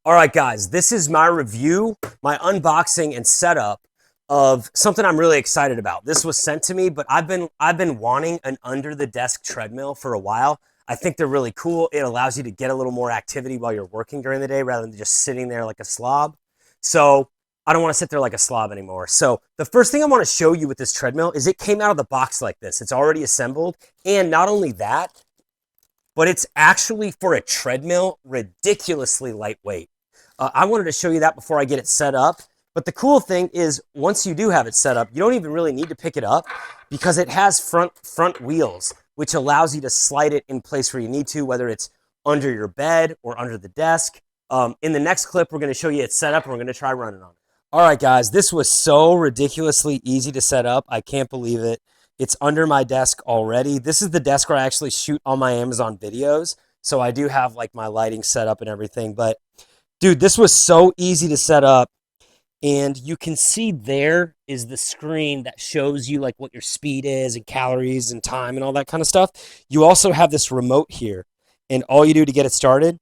All right, guys, this is my review, my unboxing and setup of something I'm really excited about. This was sent to me, but I've been wanting an under the desk treadmill for a while. I think they're really cool. It allows you to get a little more activity while you're working during the day rather than just sitting there like a slob. So I don't want to sit there like a slob anymore. So the first thing I want to show you with this treadmill is it came out of the box like this. It's already assembled. And not only that, but it's actually, for a treadmill, ridiculously lightweight. I wanted to show you that before I get it set up. But the cool thing is, once you do have it set up, you don't even really need to pick it up because it has front wheels, which allows you to slide it in place where you need to, whether it's under your bed or under the desk. In the next clip, we're going to show you it's set up and we're going to try running on it. All right, guys, this was so ridiculously easy to set up. I can't believe it. It's under my desk already. This is the desk where I actually shoot all my Amazon videos. So I do have like my lighting set up and everything, but dude, this was so easy to set up. And you can see there is the screen that shows you like what your speed is and calories and time and all that kind of stuff. You also have this remote here. And all you do to get it started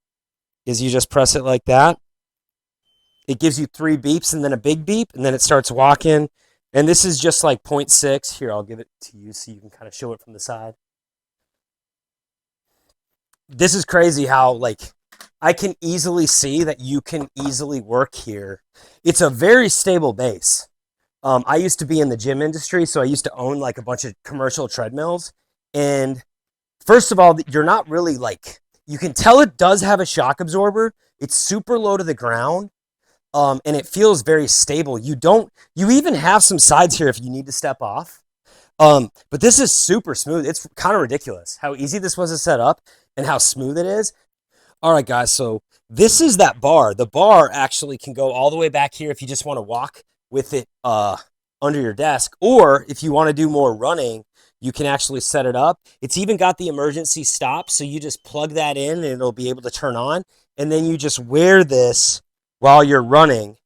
is you just press it like that. It gives you 3 beeps and then a big beep, and then it starts walking. And this is just like 0.6. Here, I'll give it to you so you can kind of show it from the side. This is crazy how like I can easily see that you can easily work here. It's a very stable base. I used to be in the gym industry, so I used to own like a bunch of commercial treadmills. And first of all, you're not really like, you can tell it does have a shock absorber. It's super low to the ground. And it feels very stable. You even have some sides here if you need to step off. But this is super smooth. It's kind of ridiculous how easy this was to set up and how smooth it is. All right, guys, so this is that bar. The bar actually can go all the way back here if you just want to walk with it under your desk. Or if you want to do more running, you can actually set it up. It's even got the emergency stop, so you just plug that in and it'll be able to turn on. And then you just wear this while you're running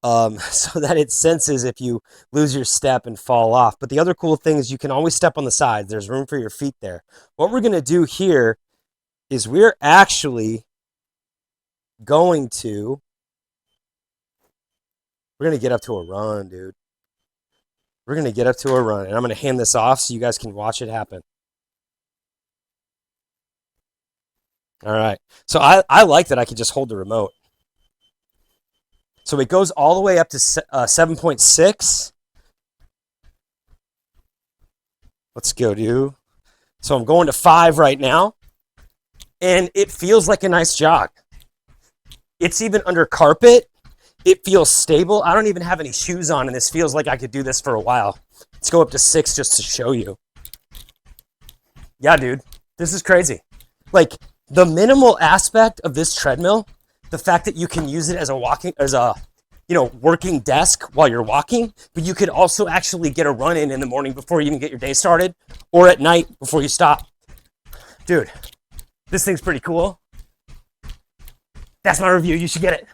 so that it senses if you lose your step and fall off. But the other cool thing is you can always step on the sides. There's room for your feet there. What we're going to do here is we're actually going to get up to a run, dude. We're going to get up to a run, and I'm going to hand this off so you guys can watch it happen. All right. So I like that I can just hold the remote. So it goes all the way up to 7.6. Let's go, dude. So I'm going to 5 right now. And it feels like a nice jog. It's even under carpet. It feels stable. I don't even have any shoes on, and this feels like I could do this for a while. Let's go up to 6 just to show you. Yeah, dude, this is crazy. Like, the minimal aspect of this treadmill, the fact that you can use it as a working desk while you're walking, but you could also actually get a run in the morning before you even get your day started, or at night before you stop. Dude, this thing's pretty cool. That's my review. You should get it.